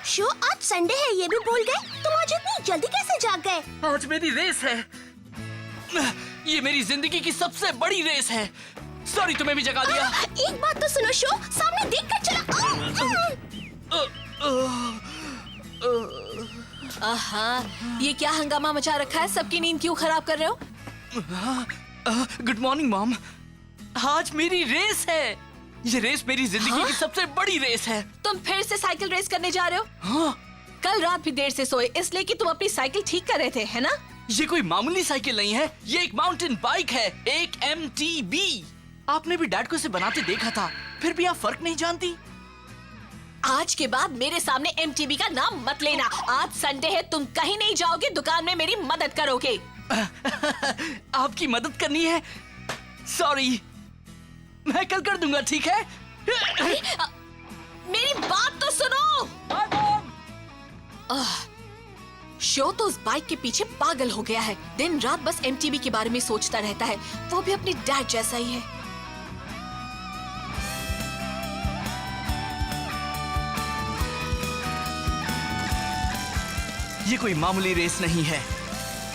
Show आज Sunday है ये भी भूल गए? तुम आज इतनी जल्दी कैसे जाग गए? आज मेरी रेस है। ये मेरी जिंदगी की सबसे बड़ी रेस है। सॉरी तुम्हें भी जगा दिया। एक बात तो सुनो शो, सामने देख कर चला। आहा, ये क्या हंगामा मचा रखा है? सबकी नींद क्यों खराब कर रहे हो? Good morning mom. आज मेरी रेस है। ये रेस मेरी जिंदगी की सबसे बड़ी रेस है। तुम फिर से साइकिल रेस करने जा रहे हो? हाँ। कल रात भी देर से सोए इसलिए कि तुम अपनी साइकिल ठीक कर रहे थे, है ना? ये कोई मामूली साइकिल नहीं है, ये एक माउंटेन बाइक है, एक MTB। आपने भी डैड को इसे बनाते देखा था, फिर भी आप फर्क नहीं जानती। आज के बाद मेरे सामने MTB का नाम मत लेना। आज संडे है, तुम कहीं नहीं जाओगे, दुकान में मेरी मदद करोगे। आपकी मदद करनी है? सॉरी, मैं कल कर दूंगा, ठीक है? मेरी बात तो सुनो। शो तो उस बाइक के पीछे पागल हो गया है। दिन रात बस MTB के बारे में सोचता रहता है। वो भी अपनी डैड जैसा ही है। ये कोई मामूली रेस नहीं है।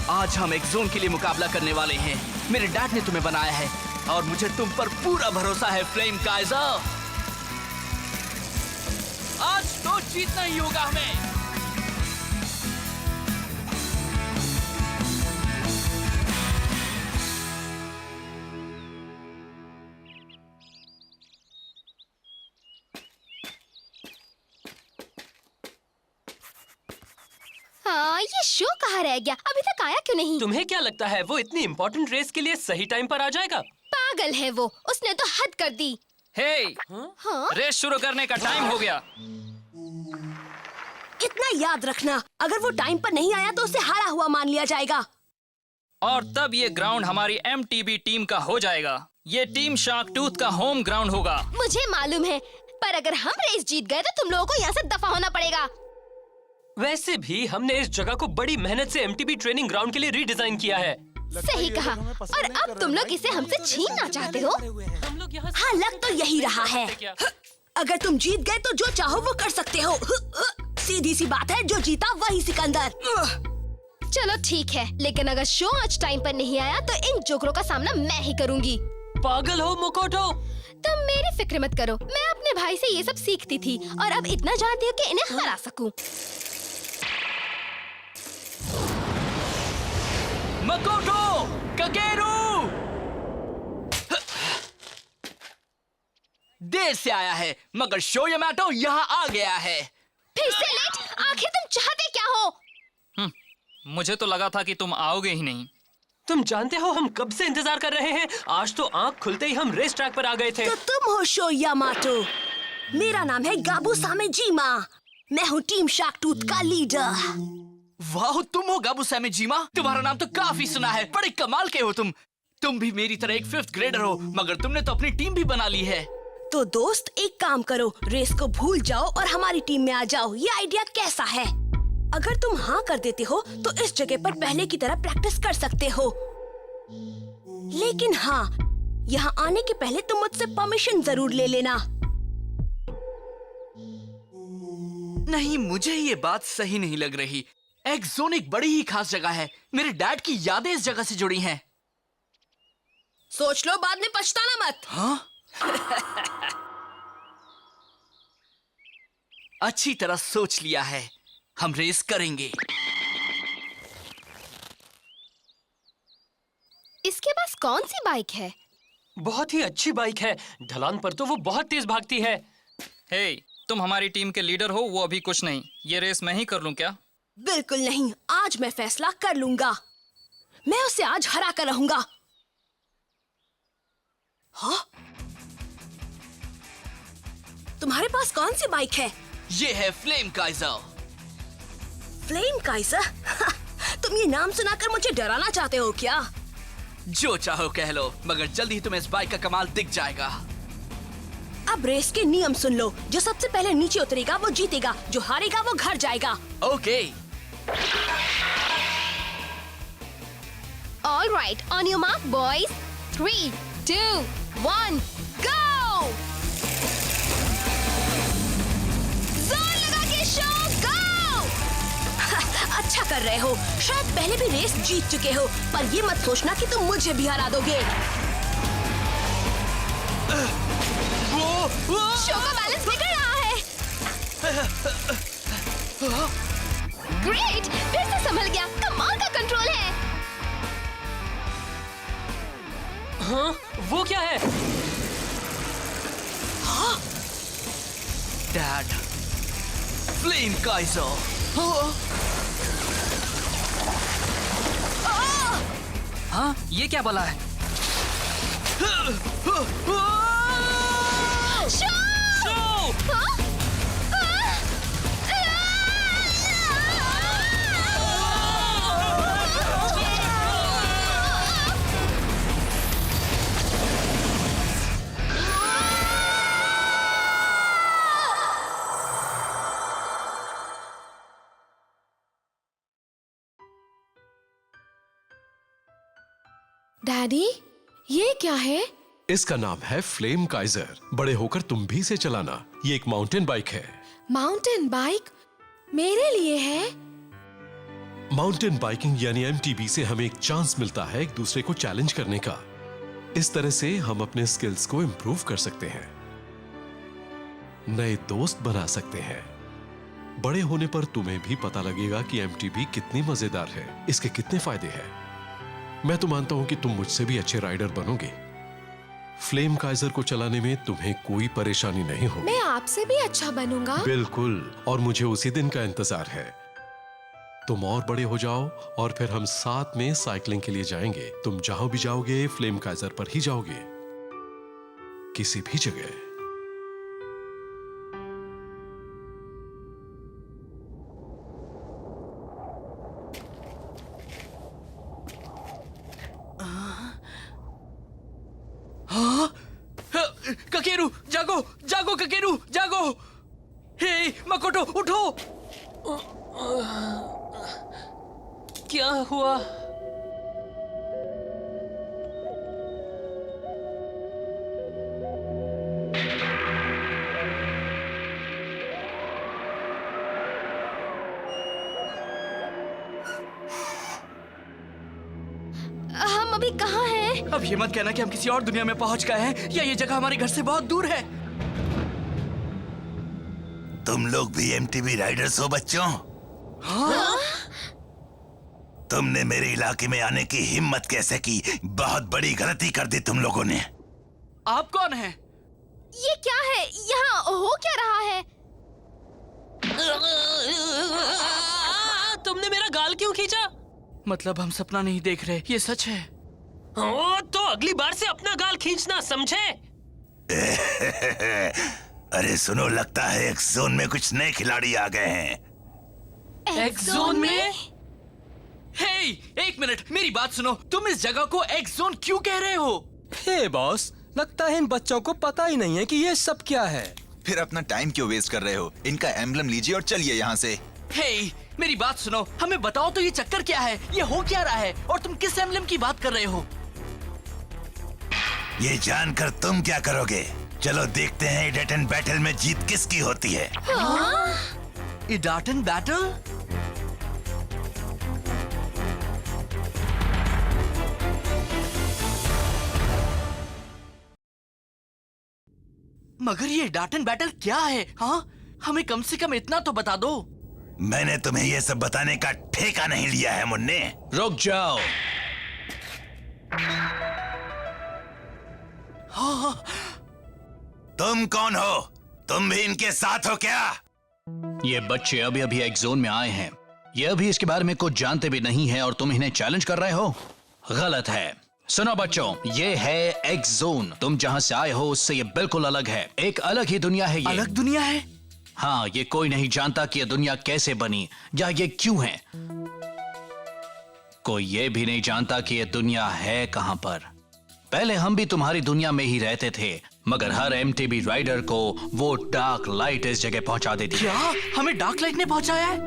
आज हम एक जोन के लिए मुकाबला करने वाले हैं। मेरे डैड ने तुम्हें बनाया है और मुझे तुम पर पूरा भरोसा है फ्लेम काइजर। आज तो जीतना ही होगा हमें। हाँ, ये शो कहाँ रह गया? अभी तक आया क्यों नहीं? तुम्हें क्या लगता है वो इतनी इम्पोर्टेंट रेस के लिए सही टाइम पर आ जाएगा? पागल है वो, उसने तो हद कर दी। हे, हाँ? रेस शुरू करने का टाइम हो गया। इतना याद रखना, अगर वो टाइम पर नहीं आया तो उसे हारा हुआ मान लिया जाएगा। और तब ये ग्राउंड हमारी MTB टीम का हो जाएगा। ये टीम शार्क टूथ का होम ग्राउंड होगा। मुझे मालूम है, पर अगर हम रेस जीत गए तो तुम लोगों को यहाँ से दफा होना पड़ेगा। वैसे भी हमने इस जगह को बड़ी मेहनत से MTB ट्रेनिंग ग्राउंड के लिए रीडिजाइन किया है। सही कहा। और अब तुम लोग इसे हमसे छीनना चाहते हो? हम लोग यहाँ हाँ, लग तो यही रहा है। अगर तुम जीत गए तो जो चाहो वो कर सकते हो। सीधी सी बात है, जो जीता वही सिकंदर। चलो ठीक है, लेकिन अगर शो आज टाइम पर नहीं आया तो इन जोकरों का सामना मैं ही करूंगी। पागल हो मोकोटो? तुम मेरी फिक्र मत करो, मैं अपने भाई से ये सब सीखती थी और अब इतना जानती हूँ कि इन्हें हरा सकूं। मकोटो, ककेरू! देर से आया है, मगर शो यामाटो यहाँ आ गया है। फिर से लेट? आखिर तुम चाहते क्या हो? मुझे तो लगा था कि तुम आओगे ही नहीं। तुम जानते हो हम कब से इंतजार कर रहे हैं? आज तो आंख खुलते ही हम रेस ट्रैक पर आ गए थे। तो तुम हो शो यामाटो। मेरा नाम है गाबू सामेजीमा। मैं हूँ टीम शार्क टूथ का लीडर। वाह, तुम हो गाबू सामेजीमा? तुम्हारा नाम तो काफी सुना है, बड़े कमाल के हो तुम। तुम भी मेरी तरह एक 5th ग्रेडर हो, मगर तुमने तो अपनी टीम भी बना ली है। तो दोस्त एक काम करो, रेस को भूल जाओ और हमारी टीम में आ जाओ। ये आइडिया कैसा है? अगर तुम हाँ कर देते हो तो इस जगह पर पहले की तरह प्रैक्टिस कर सकते हो। लेकिन हाँ, यहाँ आने के पहले तुम मुझसे परमिशन जरूर ले लेना। नहीं, मुझे ये बात सही नहीं लग रही। एक जोन एक बड़ी ही खास जगह है। मेरे डैड की यादें इस जगह से जुड़ी हैं। सोच लो, बाद में पछताना मत। हाँ? अच्छी तरह सोच लिया है, हम रेस करेंगे। इसके पास कौन सी बाइक है? बहुत ही अच्छी बाइक है। ढलान पर तो वो बहुत तेज भागती है। हे, तुम हमारी टीम के लीडर हो, वो अभी कुछ नहीं। ये रेस मैं ही कर लूं क्या? बिल्कुल नहीं, आज मैं फैसला कर लूंगा। मैं उसे आज हरा कर रहूंगा। हाँ? तुम्हारे पास कौन सी बाइक है? ये है फ्लेम काइजर। Flame Kaizer? तुम ये नाम सुनाकर मुझे डराना चाहते हो क्या? जो चाहो कह लो, मगर जल्दी ही तुम्हें इस बाइक का कमाल दिख जाएगा। अब रेस के नियम सुन लो। जो सबसे पहले नीचे उतरेगा वो जीतेगा, जो हारेगा वो घर जाएगा। Okay. All right, on your mark, boys. 3, 2, 1, go! जोर लगा के शो, go! कर रहे हो। शायद पहले भी रेस जीत चुके हो, पर ये मत सोचना कि तुम मुझे भी हरा दोगे। शो का बैलेंस बिगड़ रहा है। ग्रेट, फिर से संभल गया। कमाल का कंट्रोल है। हाँ, वो क्या है? Dad, flame Kaizer. हाँ, ये क्या बला है? डैडी, ये क्या है? इसका नाम है फ्लेम काइजर। बड़े होकर तुम भी इसे चलाना। ये एक माउंटेन बाइक है। माउंटेन बाइक मेरे लिए है? माउंटेन बाइकिंग यानी एमटीबी से हमें एक चांस मिलता है एक दूसरे को चैलेंज करने का। इस तरह से हम अपने स्किल्स को इंप्रूव कर सकते हैं, नए दोस्त बना सकते हैं। बड़े होने पर तुम्हें भी पता लगेगा कि एमटीबी कितनी मजेदार है, इसके कितने फायदे हैं। मैं तो मानता हूं कि तुम मुझसे भी अच्छे राइडर बनोगे। फ्लेम काइजर को चलाने में तुम्हें कोई परेशानी नहीं होगी। मैं आपसे भी अच्छा बनूंगा। बिल्कुल, और मुझे उसी दिन का इंतजार है। तुम और बड़े हो जाओ और फिर हम साथ में साइकिलिंग के लिए जाएंगे। तुम जहां भी जाओगे फ्लेम काइजर पर ही जाओगे, किसी भी जगह। ककेरू, जागो जागो ककेरू, जागो। हे मकोटो, उठो। क्या हुआ? हम अभी कहाँ हैं? अब ये मत कहना कि हम किसी और दुनिया में पहुंच गए हैं या ये जगह हमारे घर से बहुत दूर है। तुम लोग भी एमटीबी राइडर्स हो बच्चों? हाँ? तुमने मेरे इलाके में आने की हिम्मत कैसे की? बहुत बड़ी गलती कर दी तुम लोगों ने। आप कौन हैं? ये क्या है? यहाँ हो क्या रहा है? तुमने मेरा गाल क्यों खींचा? मतलब हम सपना नहीं देख रहे, ये सच है। ओ, तो अगली बार से अपना गाल खींचना, समझे? अरे सुनो, लगता है एक्स जोन में कुछ नए खिलाड़ी आ गए हैं। एक्स जोन में? हे, एक मिनट, मेरी बात सुनो। तुम इस जगह को एक्स जोन क्यों कह रहे हो? हे बॉस, लगता है इन बच्चों को पता ही नहीं है कि ये सब क्या है। फिर अपना टाइम क्यों वेस्ट कर रहे हो? इनका एम्बलम लीजिए और चलिए यहाँ से। हे, मेरी बात सुनो, हमें बताओ तो ये चक्कर क्या है? ये हो क्या रहा है? और तुम किस एम्बलम की बात कर रहे हो? ये जानकर तुम क्या करोगे? चलो देखते हैं इडाटन बैटल में जीत किसकी होती है। इडाटन बैटल? मगर ये इडाटन बैटल क्या है? हाँ, हमें कम से कम इतना तो बता दो। मैंने तुम्हें ये सब बताने का ठेका नहीं लिया है मुन्ने। रुक जाओ। तुम कौन हो? तुम भी इनके साथ हो क्या? ये बच्चे अभी अभी एक्स जोन में आए हैं। ये अभी इसके बारे में कुछ जानते भी नहीं है और तुम इन्हें चैलेंज कर रहे हो? गलत है। सुनो बच्चों, ये है एक्स जोन। तुम जहां से आए हो उससे ये बिल्कुल अलग है। एक अलग ही दुनिया है ये। अलग दुनिया है? हाँ, ये कोई नहीं जानता कि ये दुनिया कैसे बनी या ये क्यों है। कोई ये भी नहीं जानता कि ये दुनिया है कहां पर। पहले हम भी तुम्हारी दुनिया में ही रहते थे, मगर हर एमटीबी राइडर को वो डार्क लाइट इस जगह पहुंचा देती है। क्या? हमें डार्क लाइट ने पहुंचाया है?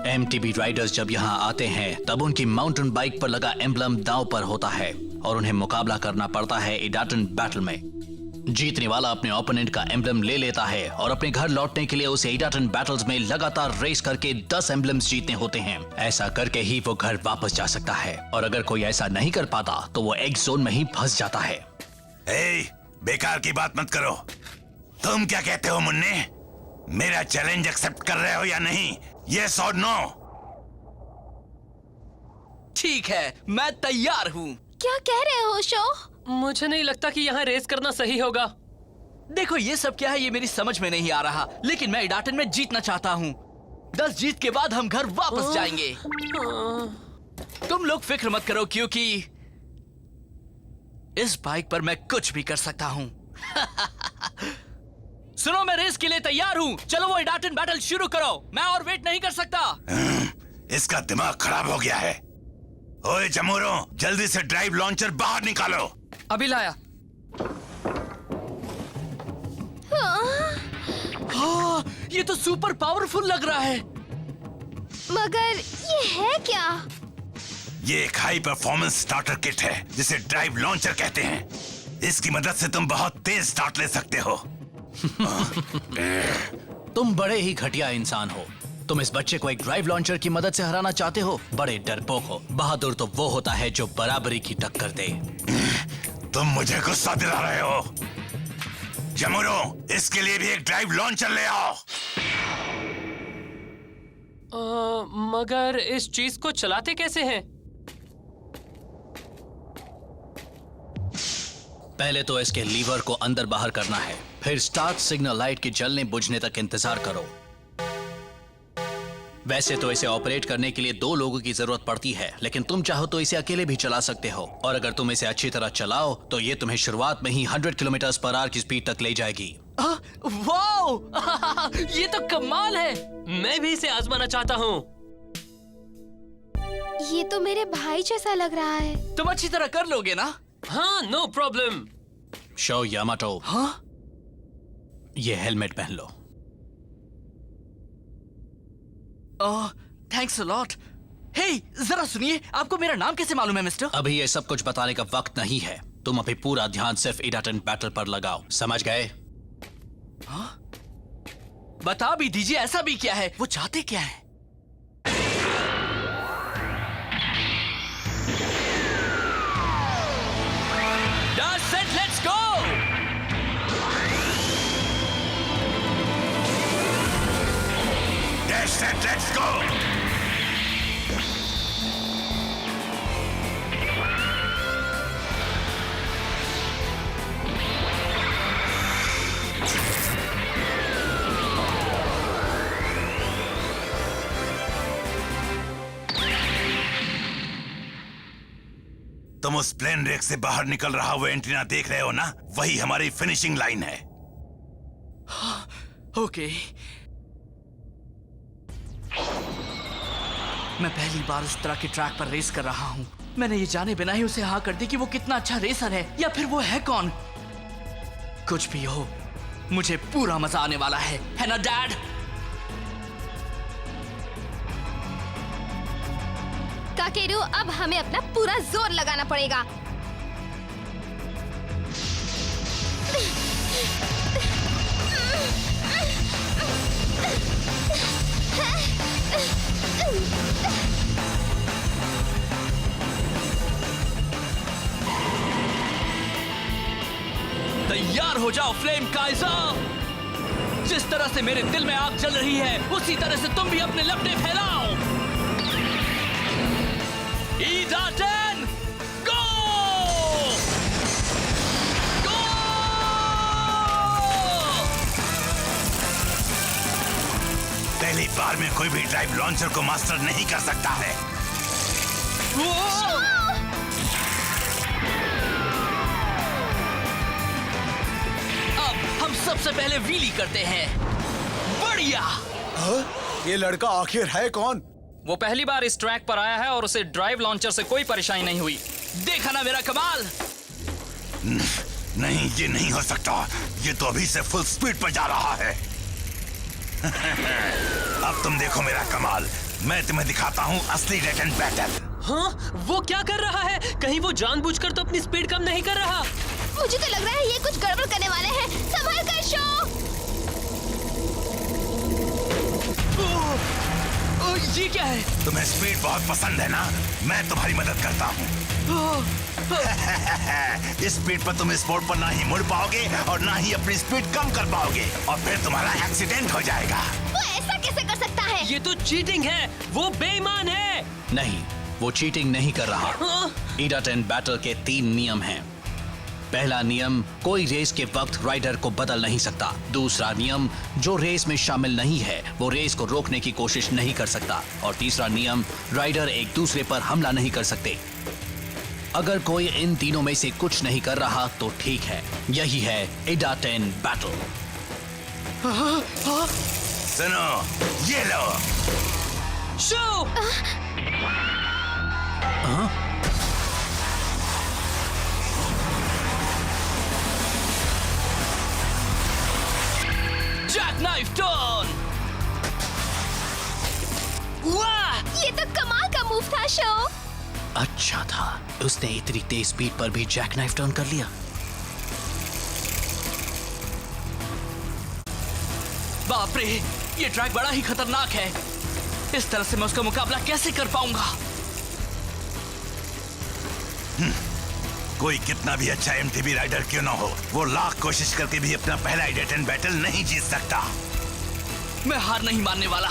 एमटीबी राइडर्स जब यहाँ आते हैं तब उनकी माउंटेन बाइक पर लगा एम्बलम दांव पर होता है और उन्हें मुकाबला करना पड़ता है इडाटन बैटल में। जीतने वाला अपने ओपोनेंट का एम्बलम ले लेता है और अपने घर लौटने के लिए उसे एडाटन बैटल्स में लगातार रेस करके 10 एम्बलम्स जीतने होते हैं। ऐसा करके ही वो घर वापस जा सकता है और अगर कोई ऐसा नहीं कर पाता तो वो एक्स जोन में ही फंस जाता है। बेकार की बात मत करो। तुम क्या कहते हो मुन्ने? मेरा चैलेंज एक्सेप्ट कर रहे हो या नहीं? यस और नो? ठीक है, मैं तैयार हूँ। क्या कह रहे हो शो? मुझे नहीं लगता कि यहाँ रेस करना सही होगा। देखो ये सब क्या है, ये मेरी समझ में नहीं आ रहा, लेकिन मैं एडाटन में जीतना चाहता हूँ। 10 जीत के बाद हम घर वापस जाएंगे। तुम लोग फिक्र मत करो क्योंकि इस बाइक पर मैं कुछ भी कर सकता हूँ। सुनो, मैं रेस के लिए तैयार हूँ। चलो वो एडाटन बैटल शुरू करो। मैं और वेट नहीं कर सकता। इसका दिमाग खराब हो गया है। ओए जमूरो, जल्दी से ड्राइव लॉन्चर बाहर निकालो। अभी लाया। हाँ, ये तो सुपर पावरफुल लग रहा है। मगर ये है क्या? ये एक हाई परफॉर्मेंस स्टार्टर किट है जिसे ड्राइव लॉन्चर कहते हैं। इसकी मदद से तुम बहुत तेज स्टार्ट ले सकते हो। तुम बड़े ही घटिया इंसान हो। तुम इस बच्चे को एक ड्राइव लॉन्चर की मदद से हराना चाहते हो? बड़े डरपोक हो। बहादुर तो वो होता है जो बराबरी की टक्कर दे। तुम मुझे गुस्सा दिला रहे हो। जमुरो, इसके लिए भी एक ड्राइव लॉन्चर ले आओ। मगर इस चीज को चलाते कैसे हैं? पहले तो इसके लीवर को अंदर बाहर करना है, फिर स्टार्ट सिग्नल लाइट के जलने बुझने तक इंतजार करो। वैसे तो इसे ऑपरेट करने के लिए 2 लोगों की जरूरत पड़ती है, लेकिन तुम चाहो तो इसे अकेले भी चला सकते हो। और अगर तुम इसे अच्छी तरह चलाओ तो ये तुम्हें शुरुआत में ही 100 किलोमीटर पर आवर की स्पीड तक ले जाएगी। वाओ! ये तो कमाल है। मैं भी इसे आजमाना चाहता हूँ। ये तो मेरे भाई जैसा लग रहा है। तुम अच्छी तरह कर लोगे ना? हाँ, नो प्रॉब्लम। शो यामाटो, हाँ? ये हेलमेट पहन लो। Thanks a lot. हे, जरा सुनिए, आपको मेरा नाम कैसे मालूम है मिस्टर? अभी ये सब कुछ बताने का वक्त नहीं है। तुम अभी पूरा ध्यान सिर्फ एडाटन बैटल पर लगाओ, समझ गए? हाँ? बता भी दीजिए, ऐसा भी क्या है? वो चाहते क्या है? That's it, let's go! That's it, let's go! तुम उस प्लेन रेक से बाहर निकल रहा वो एंटीना देख रहे हो ना? वही हमारी फिनिशिंग लाइन है। ओके। मैं पहली बार इस तरह के ट्रैक पर रेस कर रहा हूँ। मैंने ये जाने बिना ही उसे हाँ कर दी कि वो कितना अच्छा रेसर है, या फिर वो है कौन। कुछ भी हो, मुझे पूरा मजा आने वाला है ना डैड? काकेरू, अब हमें अपना पूरा जोर लगाना पड़ेगा। तैयार हो जाओ फ्लेम काइजर। जिस तरह से मेरे दिल में आग जल रही है, उसी तरह से तुम भी अपने लपटे फैलाओ। Edaten, go! Go! पहली बार में कोई भी ड्राइव लॉन्चर को मास्टर नहीं कर सकता है। अब हम सबसे पहले व्हीली करते हैं। बढ़िया। ये लड़का आखिर है कौन? वो पहली बार इस ट्रैक पर आया है और उसे ड्राइव लॉन्चर से कोई परेशानी नहीं हुई। देखा ना मेरा कमाल? नहीं, ये नहीं हो सकता। ये तो अभी से फुल स्पीड पर जा रहा है। अब तुम देखो मेरा कमाल। मैं तुम्हें दिखाता हूँ असली एडाटन बैटल। हाँ, वो क्या कर रहा है? कहीं वो जानबूझकर तो अपनी स्पीड कम नहीं कर रहा? मुझे तो लग रहा है ये कुछ गड़बड़ करने वाले हैं। संभल कर शो। ये क्या है? तुम्हें स्पीड बहुत पसंद है ना? मैं तुम्हारी मदद करता हूँ। इस स्पीड पर तुम इस बोर्ड पर ना ही मुड़ पाओगे और ना ही अपनी स्पीड कम कर पाओगे और फिर तुम्हारा एक्सीडेंट हो जाएगा। वो ऐसा कैसे कर सकता है? ये तो चीटिंग है, वो बेईमान है। नहीं, वो चीटिंग नहीं कर रहा। ईडाटेन बैटल के 3 नियम हैं। पहला नियम, कोई रेस के वक्त राइडर को बदल नहीं सकता। दूसरा नियम, जो रेस में शामिल नहीं है वो रेस को रोकने की कोशिश नहीं कर सकता। और तीसरा नियम, राइडर एक दूसरे पर हमला नहीं कर सकते। अगर कोई इन तीनों में से कुछ नहीं कर रहा तो ठीक है। यही है ईडाटेन बैटल। सुनो, ये लो। शो! Jack knife turn. वाह! ये तो कमाल का मूव था शो। अच्छा था, उसने इतनी तेज स्पीड पर भी जैक नाइफ टर्न कर लिया। बाप रे, ये ट्रैक बड़ा ही खतरनाक है। इस तरह से मैं उसका मुकाबला कैसे कर पाऊंगा? कोई कितना भी अच्छा एमटीबी राइडर क्यों ना हो, वो लाख कोशिश करके भी अपना पहला ईडाटेन बैटल नहीं जीत सकता। मैं हार नहीं मानने वाला।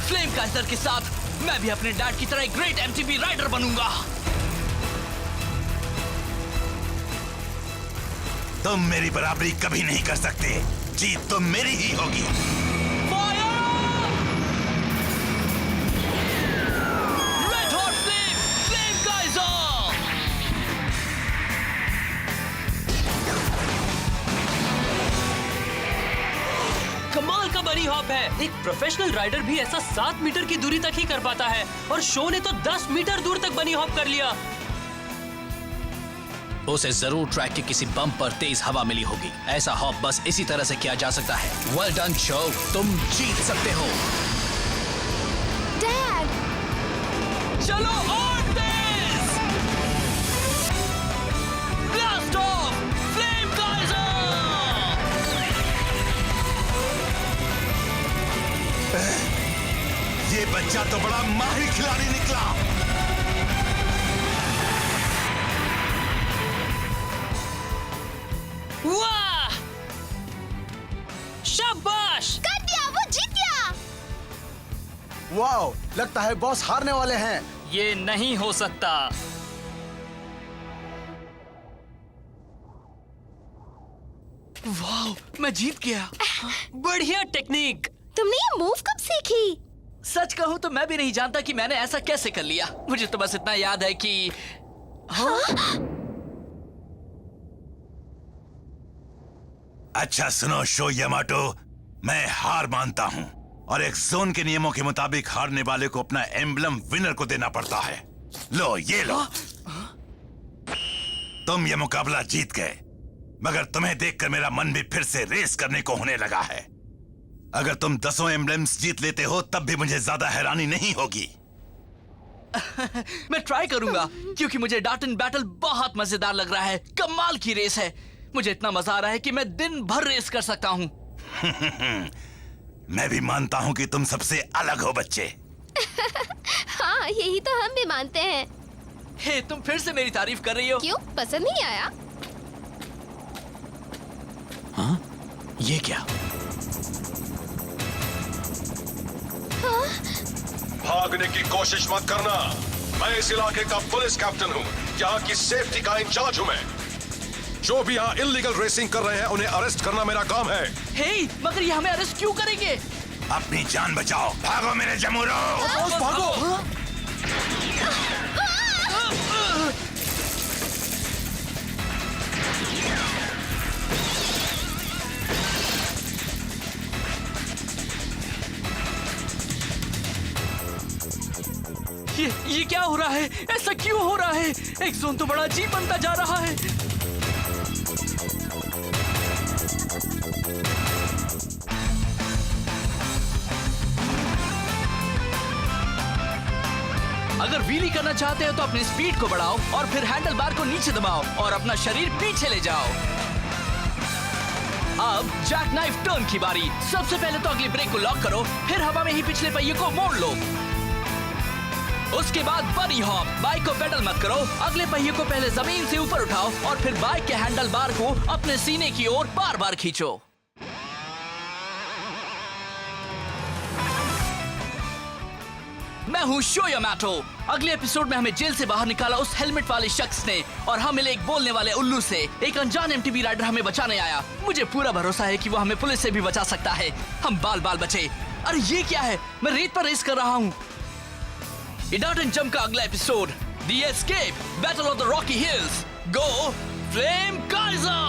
फ्लेम काइजर के साथ मैं भी अपने डैड की तरह एक ग्रेट एमटीबी राइडर बनूंगा। तुम मेरी बराबरी कभी नहीं कर सकते। जीत तो मेरी ही होगी। Red hot flame, flame Kaizer. कमाल का बनी हॉप है। एक प्रोफेशनल राइडर भी ऐसा 7 मीटर की दूरी तक ही कर पाता है और शो ने तो 10 मीटर दूर तक बनी हॉप कर लिया। उसे जरूर ट्रैक के किसी बम्प पर तेज हवा मिली होगी। ऐसा हॉप बस इसी तरह से किया जा सकता है। वेल डन शो, तुम जीत सकते हो। डैड, चलो और तेज। Blast off, flame Kaiser. ये बच्चा तो बड़ा माहिर खिलाड़ी निकला। वाह! शाबाश! कर दिया, वो जीत गया। वाओ, लगता है बॉस हारने वाले हैं। ये नहीं हो सकता। वाह, मैं जीत गया। बढ़िया टेक्निक। तुमने ये मूव कब सीखी? सच कहूं तो मैं भी नहीं जानता कि मैंने ऐसा कैसे कर लिया। मुझे तो बस इतना याद है कि अच्छा सुनो शो यामाटो, मैं हार मानता हूं और एक जोन के नियमों के मुताबिक हारने वाले को अपना एम्बलम विनर को देना पड़ता है। लो, ये लो। तुम ये मुकाबला जीत गए, मगर तुम्हें देखकर मेरा मन भी फिर से रेस करने को होने लगा है। अगर तुम 10 एम्बलम्स जीत लेते हो तब भी मुझे ज्यादा हैरानी नहीं होगी। मैं ट्राई करूंगा क्योंकि मुझे ईडाटेन बैटल बहुत मजेदार लग रहा है। कमाल की रेस है। मुझे इतना मजा आ रहा है कि मैं दिन भर रेस कर सकता हूँ। मैं भी मानता हूँ कि तुम सबसे अलग हो बच्चे। हाँ, यही तो हम भी मानते हैं। हे, तुम फिर से मेरी तारीफ कर रही हो। क्यों, पसंद नहीं आया? हाँ? ये क्या? भागने की कोशिश मत करना। मैं इस इलाके का पुलिस कैप्टन हूँ। यहाँ की सेफ्टी का इंचार्ज हूँ मैं। जो भी यहाँ इल्लीगल रेसिंग कर रहे हैं उन्हें अरेस्ट करना मेरा काम है। हे, मगर ये हमें अरेस्ट क्यों करेंगे? अपनी जान बचाओ। भागो मेरे जमूरो। भागो। ये क्या हो रहा है? ऐसा क्यों हो रहा है? एक जोन तो बड़ा अजीब बनता जा रहा है। अगर व्हीली करना चाहते हो तो अपनी स्पीड को बढ़ाओ और फिर हैंडल बार को नीचे दबाओ और अपना शरीर पीछे ले जाओ। अब जैक नाइफ टर्न की बारी। सबसे पहले तो अगली ब्रेक को लॉक करो, फिर हवा में ही पिछले पहिए को मोड़ लो। उसके बाद बनी हॉप। बाइक को पेडल मत करो, अगले पहिए को पहले जमीन से ऊपर उठाओ और फिर बाइक के हैंडल बार को अपने सीने की ओर बार बार खींचो। मैं हूँ शो यामाटो। अगले एपिसोड में हमें जेल से बाहर निकाला उस हेलमेट वाले शख्स ने और हम मिले एक बोलने वाले उल्लू से। एक अनजान एमटीबी राइडर हमें बचाने आया। मुझे पूरा भरोसा है कि वो हमें पुलिस से भी बचा सकता है। हम बाल बाल बचे। अरे ये क्या है, मैं रेत पर रेस कर रहा हूँ। इडाट एंड जंप का अगला episode, the escape, battle of the Rocky hills, go flame Kaizer.